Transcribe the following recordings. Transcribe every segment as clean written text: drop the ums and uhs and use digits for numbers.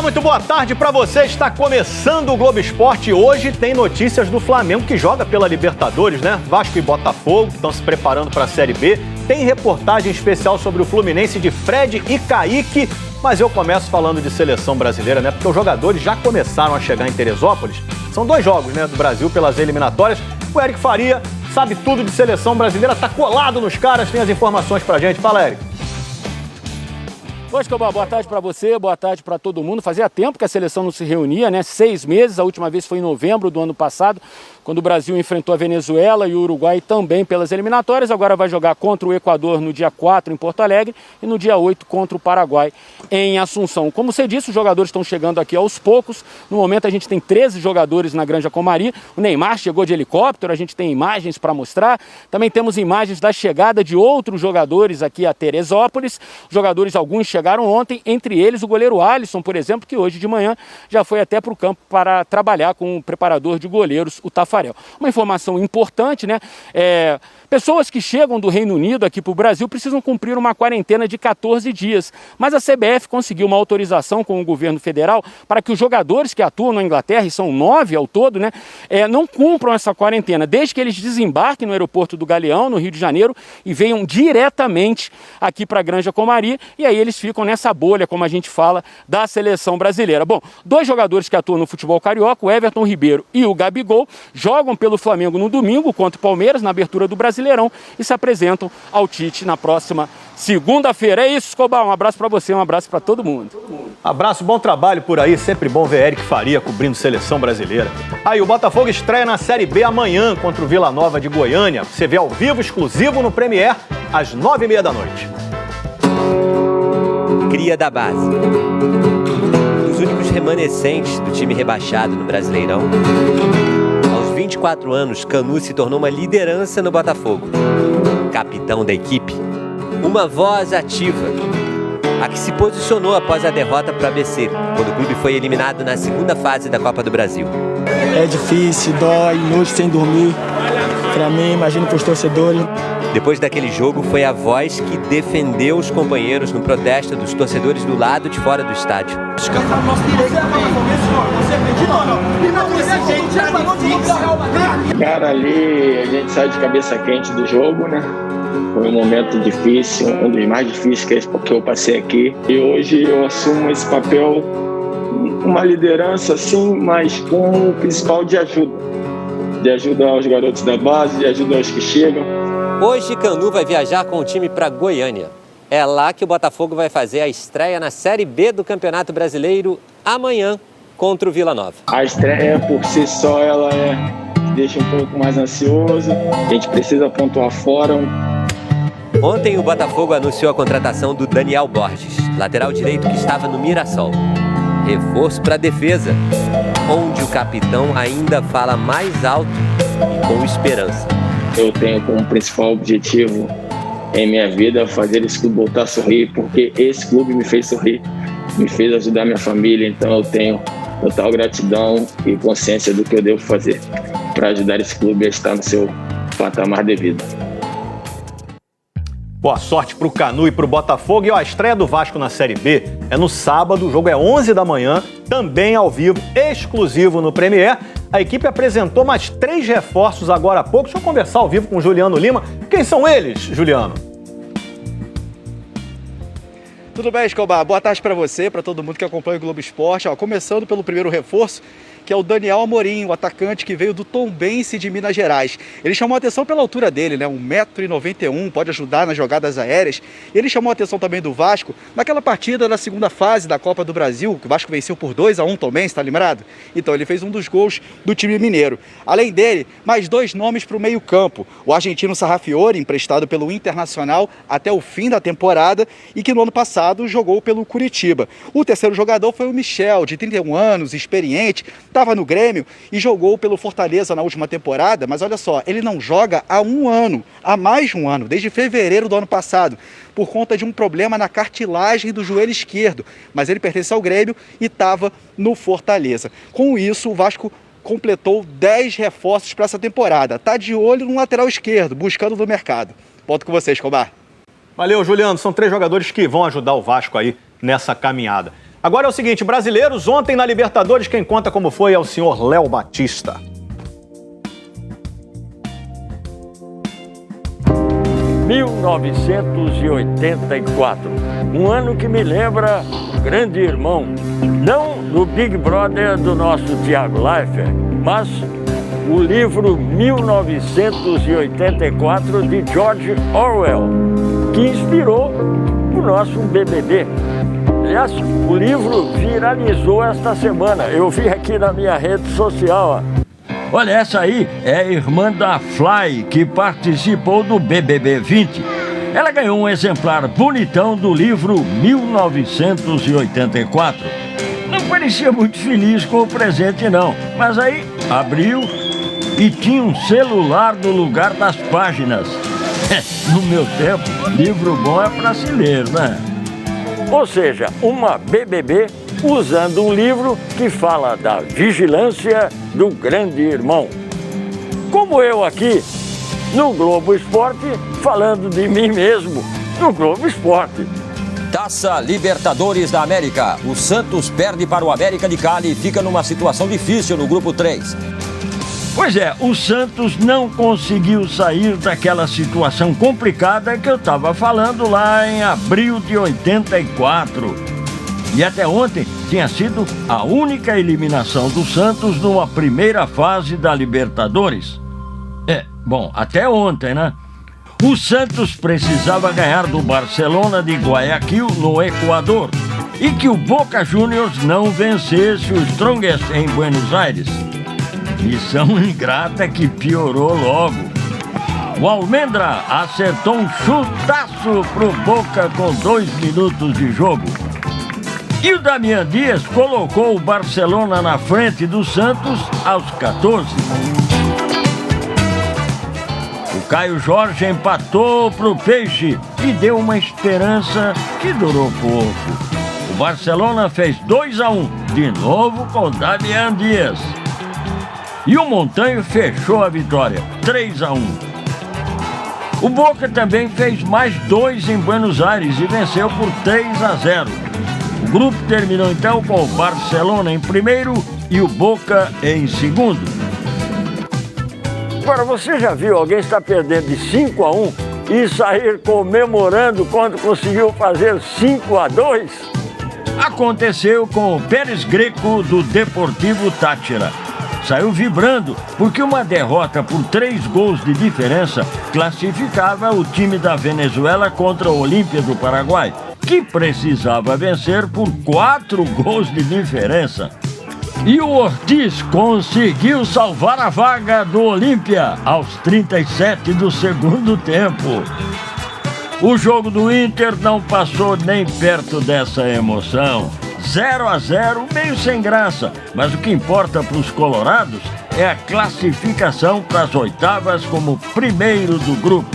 Olá, muito boa tarde para você. Está começando o Globo Esporte. Hoje tem notícias do Flamengo que joga pela Libertadores, né? Vasco e Botafogo estão se preparando para a Série B. Tem reportagem especial sobre o Fluminense de Fred e Kaique. Mas eu começo falando de seleção brasileira, né? Porque os jogadores já começaram a chegar em Teresópolis. São 2 jogos, né, do Brasil pelas eliminatórias. O Eric Faria sabe tudo de seleção brasileira, tá colado nos caras, tem as informações pra gente. Fala, Eric. Oi, Escobar, boa tarde para você, boa tarde para todo mundo. Fazia tempo que a seleção não se reunia, né? 6 meses, a última vez foi em novembro do ano passado, quando o Brasil enfrentou a Venezuela e o Uruguai também pelas eliminatórias. Agora vai jogar contra o Equador no dia 4 em Porto Alegre e no dia 8 contra o Paraguai em Assunção. Como você disse, os jogadores estão chegando aqui aos poucos. No momento a gente tem 13 jogadores na Granja Comari. O Neymar chegou de helicóptero, a gente tem imagens para mostrar. Também temos imagens da chegada de outros jogadores aqui a Teresópolis. Jogadores, alguns chegaram ontem, entre eles o goleiro Alisson, por exemplo, que hoje de manhã já foi até para o campo para trabalhar com o preparador de goleiros, o Tafarel. Uma informação importante, né? Pessoas que chegam do Reino Unido aqui para o Brasil precisam cumprir uma quarentena de 14 dias. Mas a CBF conseguiu uma autorização com o governo federal para que os jogadores que atuam na Inglaterra, e são 9 ao todo, né, não cumpram essa quarentena, desde que eles desembarquem no aeroporto do Galeão, no Rio de Janeiro, e venham diretamente aqui para a Granja Comari, e aí eles ficam nessa bolha, como a gente fala, da seleção brasileira. Bom, 2 jogadores que atuam no futebol carioca, o Everton Ribeiro e o Gabigol, jogam pelo Flamengo no domingo contra o Palmeiras, na abertura do Brasileirão, e se apresentam ao Tite na próxima segunda-feira. É isso, Escobar. Um abraço para você, um abraço para todo mundo. Abraço, bom trabalho por aí. Sempre bom ver Eric Faria cobrindo seleção brasileira. Aí, o Botafogo estreia na Série B amanhã contra o Vila Nova de Goiânia. Você vê ao vivo, exclusivo no Premier, às 9h30 da noite. Cria da base. Os únicos remanescentes do time rebaixado no Brasileirão. Aos 24 anos, Canu se tornou uma liderança no Botafogo. Capitão da equipe. Uma voz ativa. A que se posicionou após a derrota para o ABC, quando o clube foi eliminado na segunda fase da Copa do Brasil. É difícil, dói, noite sem dormir. Para mim, imagino para os torcedores. Depois daquele jogo, foi a voz que defendeu os companheiros no protesto dos torcedores do lado de fora do estádio. Cara, ali a gente sai de cabeça quente do jogo, né? Foi um momento difícil, um dos mais difíceis que eu passei aqui. E hoje eu assumo esse papel, uma liderança sim, mas com o principal de ajuda. De ajuda aos garotos da base, de ajuda aos que chegam. Hoje, Canu vai viajar com o time para Goiânia. É lá que o Botafogo vai fazer a estreia na Série B do Campeonato Brasileiro amanhã contra o Vila Nova. A estreia por si só, ela deixa um pouco mais ansioso. A gente precisa pontuar fora. Ontem o Botafogo anunciou a contratação do Daniel Borges, lateral direito que estava no Mirassol. Reforço para a defesa, onde o capitão ainda fala mais alto e com esperança. Eu tenho como principal objetivo em minha vida fazer esse clube voltar a sorrir, porque esse clube me fez sorrir, me fez ajudar minha família, então eu tenho total gratidão e consciência do que eu devo fazer para ajudar esse clube a estar no seu patamar devido. Boa sorte pro Canu e pro Botafogo. E ó, a estreia do Vasco na Série B é no sábado, o jogo é 11 da manhã, também ao vivo, exclusivo no Premier. A equipe apresentou mais 3 reforços agora há pouco. Deixa eu conversar ao vivo com o Juliano Lima. Quem são eles, Juliano? Tudo bem, Escobar? Boa tarde para você, para todo mundo que acompanha o Globo Esporte. Começando pelo primeiro reforço, que é o Daniel Amorim, o atacante que veio do Tombense de Minas Gerais. Ele chamou a atenção pela altura dele, né? 1,91 m, pode ajudar nas jogadas aéreas. Ele chamou a atenção também do Vasco naquela partida da segunda fase da Copa do Brasil, que o Vasco venceu por 2-1 Tombense, tá lembrado? Então ele fez um dos gols do time mineiro. Além dele, mais 2 nomes para o meio-campo. O argentino Sarrafiore, emprestado pelo Internacional até o fim da temporada e que no ano passado jogou pelo Curitiba. O terceiro jogador foi o Michel, de 31 anos, experiente, estava no Grêmio e jogou pelo Fortaleza na última temporada, mas olha só, ele não joga há mais de um ano, desde fevereiro do ano passado, por conta de um problema na cartilagem do joelho esquerdo, mas ele pertence ao Grêmio e estava no Fortaleza. Com isso, o Vasco completou 10 reforços para essa temporada. Está de olho no lateral esquerdo, buscando no mercado. Volto com vocês, Escobar. Valeu, Juliano. São 3 jogadores que vão ajudar o Vasco aí nessa caminhada. Agora é o seguinte, brasileiros, ontem na Libertadores, quem conta como foi é o senhor Léo Batista. ...1984, um ano que me lembra Grande Irmão, não do Big Brother do nosso Thiago Leifert, mas o livro 1984 de George Orwell, que inspirou o nosso BBB. Aliás, o livro viralizou esta semana, eu vi aqui na minha rede social, ó. Olha, essa aí é a irmã da Fly, que participou do BBB 20. Ela ganhou um exemplar bonitão do livro 1984. Não parecia muito feliz com o presente, não. Mas aí, abriu e tinha um celular no lugar das páginas. No meu tempo, livro bom é pra se ler, né? Ou seja, uma BBB usando um livro que fala da vigilância do Grande Irmão. Como eu aqui, no Globo Esporte, falando de mim mesmo, no Globo Esporte. Taça Libertadores da América. O Santos perde para o América de Cali e fica numa situação difícil no grupo 3. Pois é, o Santos não conseguiu sair daquela situação complicada que eu estava falando lá em abril de 84. E até ontem tinha sido a única eliminação do Santos numa primeira fase da Libertadores. Bom, até ontem, né? O Santos precisava ganhar do Barcelona de Guayaquil, no Equador, e que o Boca Juniors não vencesse o Strongest em Buenos Aires. Missão ingrata que piorou logo. O Almendra acertou um chutaço pro Boca com 2 minutos de jogo. E o Damian Dias colocou o Barcelona na frente do Santos aos 14. O Caio Jorge empatou pro Peixe e deu uma esperança que durou pouco. O Barcelona fez 2-1, de novo com o Damian Dias. E o Montanho fechou a vitória, 3-1. O Boca também fez mais 2 em Buenos Aires e venceu por 3-0. O grupo terminou então com o Barcelona em primeiro e o Boca em segundo. Agora, você já viu alguém estar perdendo de 5-1 e sair comemorando quando conseguiu fazer 5-2? Aconteceu com o Pérez Greco do Deportivo Táchira. Saiu vibrando porque uma derrota por 3 gols de diferença classificava o time da Venezuela contra o Olímpia do Paraguai, que precisava vencer por 4 gols de diferença. E o Ortiz conseguiu salvar a vaga do Olímpia aos 37 do segundo tempo. O jogo do Inter não passou nem perto dessa emoção. 0-0, meio sem graça, mas o que importa para os colorados é a classificação para as oitavas como primeiro do grupo.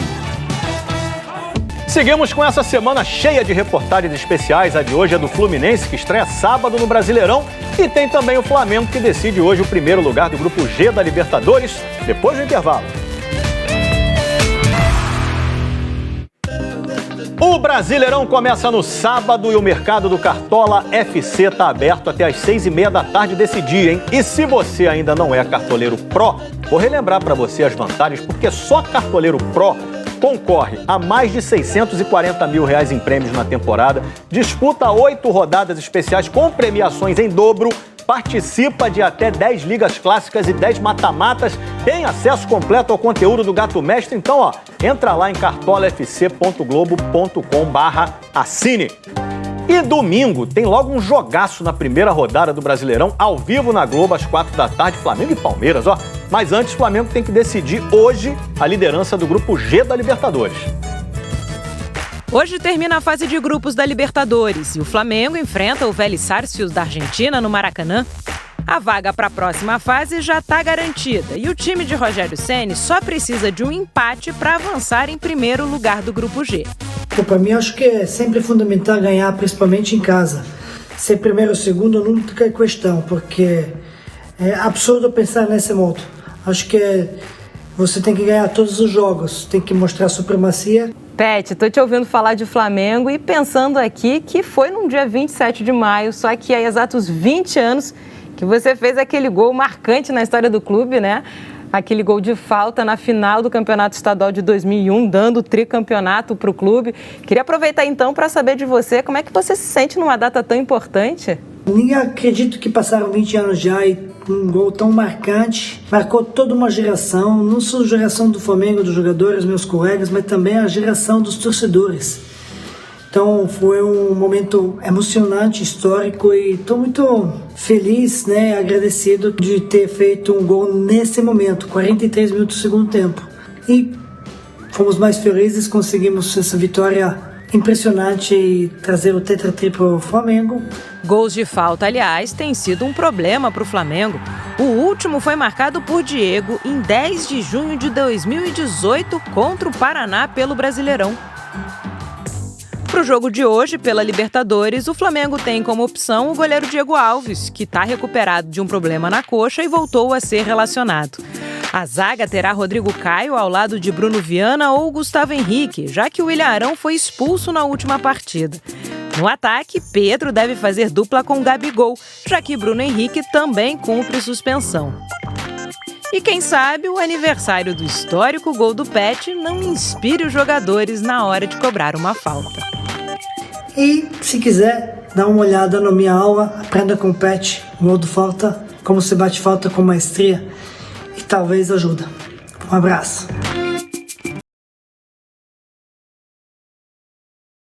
Seguimos com essa semana cheia de reportagens especiais. A de hoje é do Fluminense, que estreia sábado no Brasileirão. E tem também o Flamengo, que decide hoje o primeiro lugar do Grupo G da Libertadores, depois do intervalo. O Brasileirão começa no sábado e o mercado do Cartola FC está aberto até às 6h30 da tarde desse dia, hein? E se você ainda não é cartoleiro Pro, vou relembrar para você as vantagens, porque só cartoleiro Pro concorre a mais de R$640 mil em prêmios na temporada, disputa 8 rodadas especiais com premiações em dobro, participa de até 10 ligas clássicas e 10 mata-matas, tem acesso completo ao conteúdo do Gato Mestre. Então, entra lá em cartolafc.globo.com/assine. E domingo tem logo um jogaço na primeira rodada do Brasileirão, ao vivo na Globo, às 4 da tarde, Flamengo e Palmeiras, Mas antes, o Flamengo tem que decidir hoje a liderança do Grupo G da Libertadores. Hoje termina a fase de grupos da Libertadores e o Flamengo enfrenta o Vélez Sarsfield da Argentina no Maracanã. A vaga para a próxima fase já está garantida e o time de Rogério Ceni só precisa de um empate para avançar em primeiro lugar do Grupo G. Para mim, acho que é sempre fundamental ganhar, principalmente em casa. Ser primeiro ou segundo nunca é questão, porque é absurdo pensar nesse modo. Acho que você tem que ganhar todos os jogos, tem que mostrar supremacia. Pet, tô te ouvindo falar de Flamengo e pensando aqui que foi no dia 27 de maio, só que há exatos 20 anos, que você fez aquele gol marcante na história do clube, né? Aquele gol de falta na final do Campeonato Estadual de 2001, dando o tricampeonato para o clube. Queria aproveitar então para saber de você, como é que você se sente numa data tão importante? Nem acredito que passaram 20 anos já e um gol tão marcante. Marcou toda uma geração, não só a geração do Flamengo, dos jogadores, meus colegas, mas também a geração dos torcedores. Então foi um momento emocionante, histórico e estou muito feliz, né, agradecido de ter feito um gol nesse momento, 43 minutos do segundo tempo. E fomos mais felizes, conseguimos essa vitória impressionante e trazer o tetra-tri para o Flamengo. Gols de falta, aliás, tem sido um problema para o Flamengo. O último foi marcado por Diego em 10 de junho de 2018 contra o Paraná pelo Brasileirão. Para o jogo de hoje, pela Libertadores, o Flamengo tem como opção o goleiro Diego Alves, que está recuperado de um problema na coxa e voltou a ser relacionado. A zaga terá Rodrigo Caio ao lado de Bruno Viana ou Gustavo Henrique, já que o William Arão foi expulso na última partida. No ataque, Pedro deve fazer dupla com Gabigol, já que Bruno Henrique também cumpre suspensão. E quem sabe o aniversário do histórico gol do Pet não inspire os jogadores na hora de cobrar uma falta. E se quiser, dá uma olhada na minha aula, aprenda com o Pet, gol do falta, como se bate falta com maestria e talvez ajuda. Um abraço.